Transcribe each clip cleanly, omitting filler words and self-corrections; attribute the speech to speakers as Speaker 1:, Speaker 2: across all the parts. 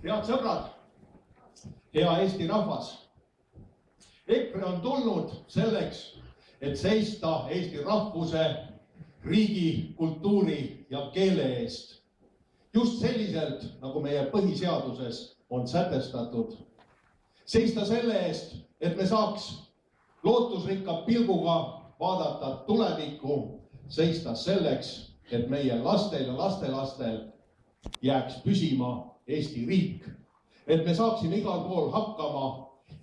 Speaker 1: Head sõbrad, hea Eesti rahvas. EKRE on tulnud selleks, et seista Eesti rahvuse, riigi, kultuuri ja keele eest. Just selliselt, nagu meie põhiseaduses on sätestatud. Seista selle eest, et me saaks lootusrikka pilguga vaadata tulevikku, seista selleks, et meie lastel ja lastelastel jääks püsima Eesti riik, et me saaksime igal pool hakkama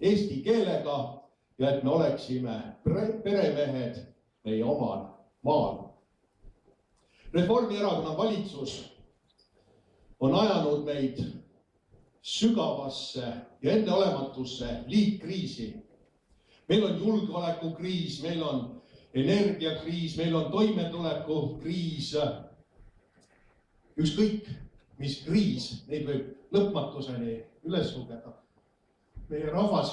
Speaker 1: eesti keelega ja et me oleksime peremehed meie omal maal. Reformierakonna valitsus on ajanud meid sügavasse ja enneolematusse liitkriisi. Meil on julgeolekukriis, meil on energiakriis, meil on toimetulekukriis. Ükskõik, mis kriis, neid võib lõpmatuseni üles lugeda. Meie rahvas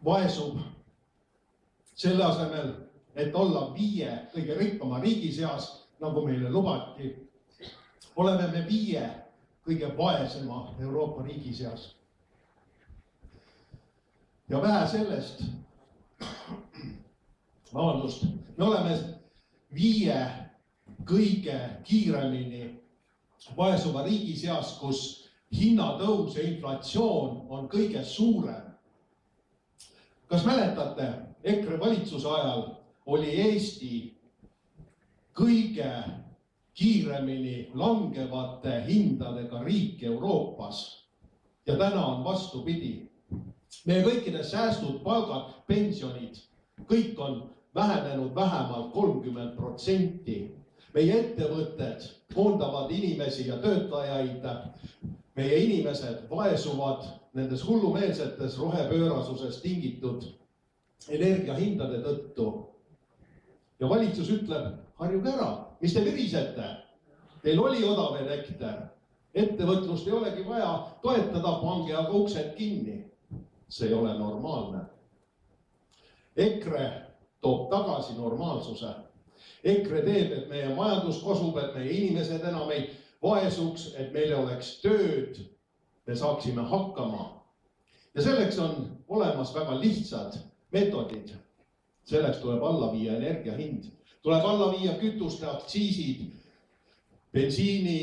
Speaker 1: vaesub selle asemel, et olla 5 kõige rikkama riigi seas, nagu meile lubati. Oleme me 5 kõige vaesema Euroopa riigi seas. Ja vähe sellest, me oleme 5 kõige kiiremini vaesuva riigi seas, kus hinnatõus ja inflatsioon on kõige suurem. Kas mäletate, EKRE valitsuse ajal oli Eesti kõige kiiremini langevate hindadega riik Euroopas ja täna on vastupidi. Meie kõikide säästud, palgad, pensionid, kõik on vähenenud vähemalt 30%. Meie ettevõtted koondavad inimesi ja töötajaid. Meie inimesed vaesuvad nendes hullumeelsetes rohepöörasuses tingitud energiahindade tõttu. Ja valitsus ütleb, harjuge ära, mis te virisete? Teil oli odav elekter. Ettevõtlust ei olegi vaja toetada, pange aga uksed kinni. See ei ole normaalne. EKRE toob tagasi normaalsuse. EKRE teeb, et meie majandus kosub, et meie inimesed enam ei vaesuks, et meil oleks tööd, me saaksime hakkama. Ja selleks on olemas väga lihtsad meetodid. Selleks tuleb alla viia energia hind. Tuleb alla viia kütuste aktsiisid, bensiini,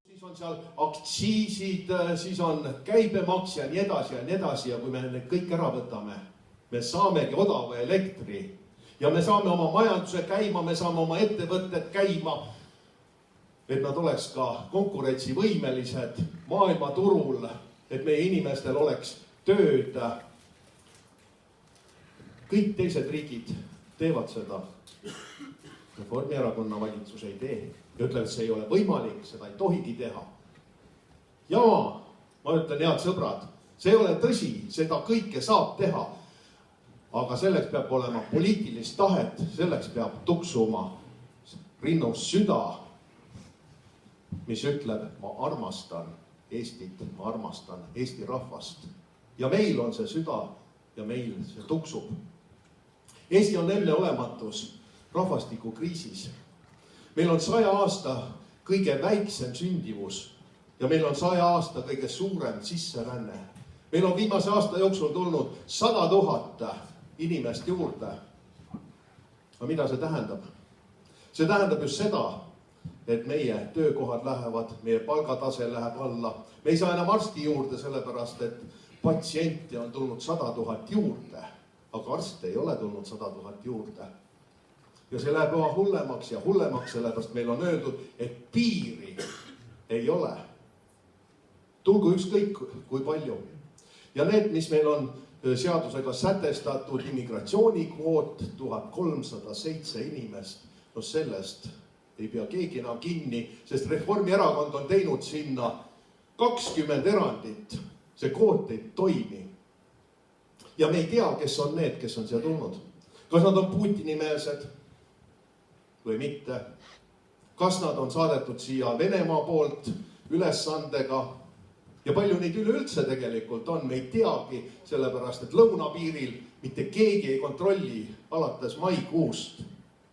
Speaker 1: siis on seal aktsiisid, siis on käibemaks ja nii edasi ja nii edasi. Ja kui me need kõik ära võtame, me saamegi odava elektri. Ja me saame oma majanduse käima, me saame oma ettevõtted käima, et nad oleks ka konkurentsivõimelised maailmaturul, et meie inimestel oleks tööd. Kõik teised riigid teevad seda. Reformierakonna valitsus ei tee. Ja ütleb, et see ei ole võimalik, seda ei tohigi teha. Ja ma ütlen, head sõbrad, see ei ole tõsi, seda kõike saab teha. Aga selleks peab olema poliitilist tahet, selleks peab tuksuma rinnus süda, mis ütleb, ma armastan Eestit, ma armastan Eesti rahvast. Ja meil on see süda ja meil see tuksub. Eesti on enneolematus rahvastikukriisis. Meil on 100 aasta kõige väiksem sündivus ja meil on 100 aasta kõige suurem sisseränne. Meil on viimase aasta jooksul tulnud 100 000 inimest juurde. Aga mida see tähendab? See tähendab just seda, et meie töökohad lähevad, meie palgatase läheb alla. Me ei saa enam arsti juurde, sellepärast et patsiente on tulnud 100 000 juurde, aga arste ei ole tulnud 100 000 juurde. Ja see läheb üha hullemaks ja hullemaks, sellepärast meil on öeldud, et piiri ei ole. Tulgu ükskõik kui palju. Ja need, mis meil on seadusega sätestatud immigratsioonikvoot 1307 inimest, no sellest ei pea keegi enam kinni, sest Reformierakond on teinud sinna 20 erandit. See kvoot ei toimi. Ja me ei tea, kes on need, kes on siia tulnud. Kas nad on Putini-meelsed või mitte? Kas nad on saadetud siia Venemaa poolt ülesandega? Ja palju neid üleüldse tegelikult on, me ei teagi, sellepärast et lõunapiiril mitte keegi ei kontrolli alates maikuust,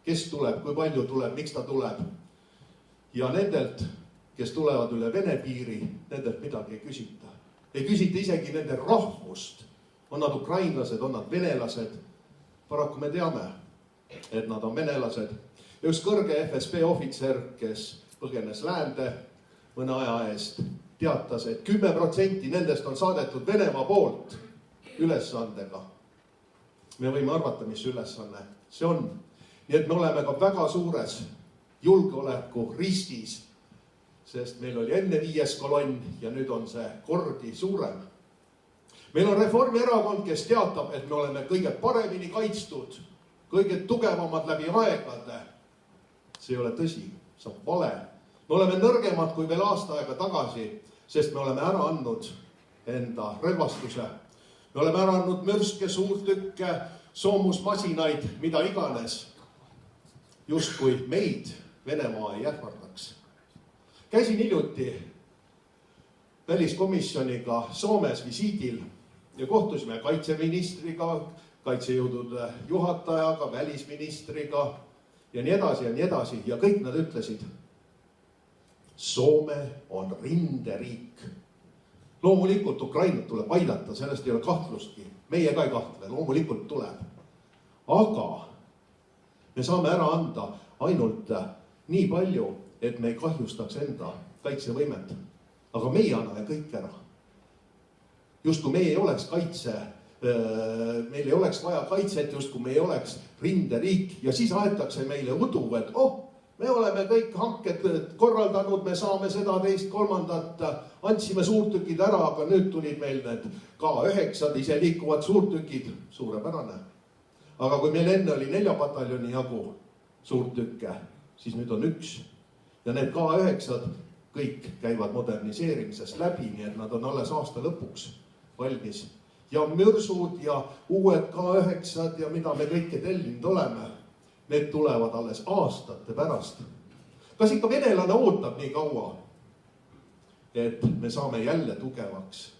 Speaker 1: kes tuleb, kui palju tuleb, miks ta tuleb. Ja nendelt, kes tulevad üle Vene piiri, nendelt midagi ei küsita. Ei küsita isegi nende rahvust. On nad ukrainlased, on nad venelased. Paraku me teame, et nad on venelased. Ja üks kõrge FSB ohvitser, kes põgenes läände mõne aja eest, teatas, et 10% nendest on saadetud Venemaa poolt ülesandega. Me võime arvata, mis ülesanne see on. Nii et me oleme ka väga suures julgeoleku riskis, sest meil oli enne 5. kolonn ja nüüd on see kordi suurem. Meil on Reformierakond, kes teatab, et me oleme kõige paremini kaitstud, kõige tugevamad läbi aegade. See ei ole tõsi, see on vale. Me oleme nõrgemad kui veel aasta aega tagasi, sest me oleme ära andnud enda relvastuse. Me oleme ära andnud mürske, suurtükke, soomusmasinaid, mida iganes. Justkui meid Venemaa ei ähvardaks. Käisin hiljuti väliskomisjoniga Soomes visiidil ja kohtusime kaitseministriga, kaitsejõudude juhatajaga, välisministriga ja nii edasi ja nii edasi. Ja kõik nad ütlesid, Soome on rinderiik. Loomulikult Ukrainat tuleb aidata, sellest ei ole kahtlustki. Meie ka ei kahtle, loomulikult tuleb. Aga me saame ära anda ainult nii palju, et me ei kahjustaks enda kaitsevõimet. Aga meie anname kõik ära. Justkui meie ei oleks meil ei oleks vaja kaitset, justkui me ei oleks rinderiik. Ja siis aetakse meile udu, et me oleme kõik hanked korraldanud, me saame seda, teist, kolmandat, andsime suurtükid ära, aga nüüd tulid meil need K9, ise liikuvad suurtükid, suurepärane. Aga kui meil enne oli 4 pataljoni jagu suurtükke, siis nüüd on 1. Ja need K9 kõik käivad moderniseerimisest läbi, nii et nad on alles aasta lõpuks valmis. Ja mürsud ja uued K9 ja mida me kõike tellinud oleme, need tulevad alles aastate pärast. Kas ikka venelane ootab nii kaua, et me saame jälle tugevaks?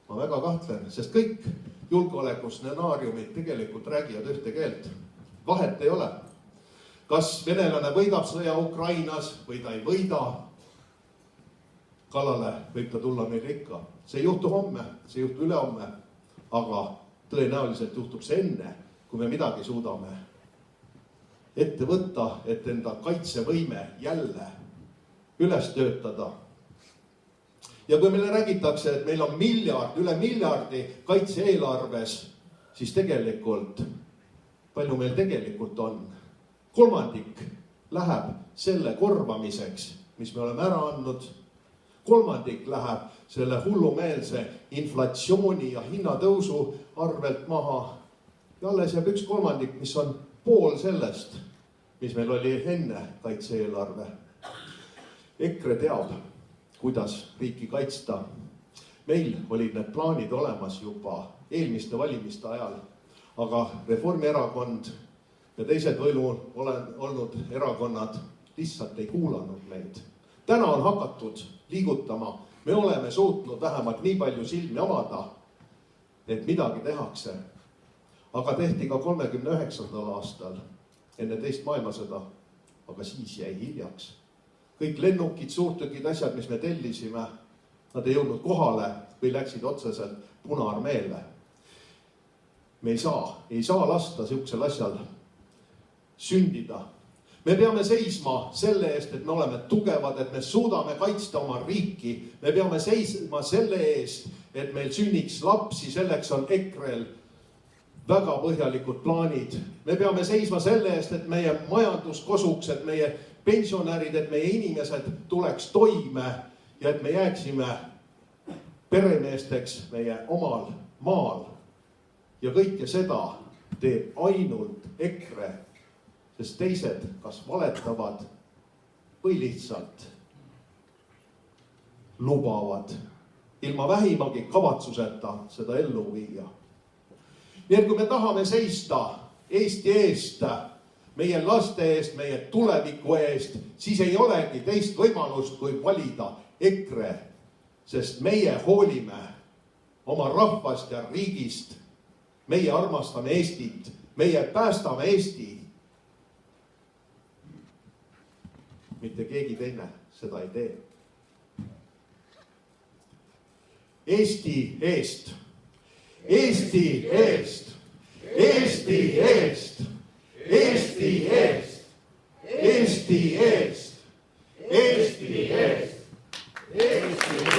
Speaker 1: Ma väga kahtlen, sest kõik julgeolekustsenaariumid tegelikult räägivad ühte keelt. Vahet ei ole. Kas venelane võidab sõja Ukrainas või ta ei võida? Kallale võib ta tulla meil ikka. See ei juhtu homme, see ei juhtu ülehomme, aga tõenäoliselt juhtub see enne, kui me midagi suudame ette võtta, et enda kaitsevõime jälle üles töötada. Ja kui meile räägitakse, et meil on üle miljardi kaitse-eelarves, siis tegelikult, palju meil tegelikult on? 1/3 läheb selle korvamiseks, mis me oleme ära andnud. 1/3 läheb selle hullumeelse inflatsiooni ja hinnatõusu arvelt maha. Ja alles jääb 1/3, mis on pool sellest, mis meil oli enne kaitse-eelarve. EKRE teab, kuidas riiki kaitsta. Meil olid need plaanid olemas juba eelmiste valimiste ajal, aga Reformierakond ja teised olnud erakonnad lihtsalt ei kuulanud meid. Täna on hakatud liigutama. Me oleme suutnud vähemalt nii palju silmi avada, et midagi tehakse. Aga tehti ka 39. aastal enne teist maailmasõda, aga siis jäi hiljaks. Kõik lennukid, suurtükid, asjad, mis me tellisime, nad ei jõudnud kohale või läksid otseselt Punaarmeele. Me ei saa lasta sihukesel asjal sündida. Me peame seisma selle eest, et me oleme tugevad, et me suudame kaitsta oma riiki. Me peame seisma selle eest, et meil sünniks lapsi, selleks on EKRE-l väga põhjalikud plaanid. Me peame seisma selle eest, et meie majandus kosuks, et meie pensionärid, et meie inimesed tuleks toime ja et me jääksime peremeesteks meie omal maal. Ja kõike seda teeb ainult EKRE, sest teised kas valetavad või lihtsalt lubavad ilma vähimagi kavatsuseta seda ellu viia. Nii et kui me tahame seista Eesti eest, meie laste eest, meie tuleviku eest, siis ei olegi teist võimalust, kui valida EKRE, sest meie hoolime oma rahvast ja riigist. Meie armastame Eestit, meie päästame Eesti. Mitte keegi teine seda ei tee. Eesti eest. Eesti eest. Eesti eest. Eesti eest. Eesti eest. Eesti eest. Eesti eest.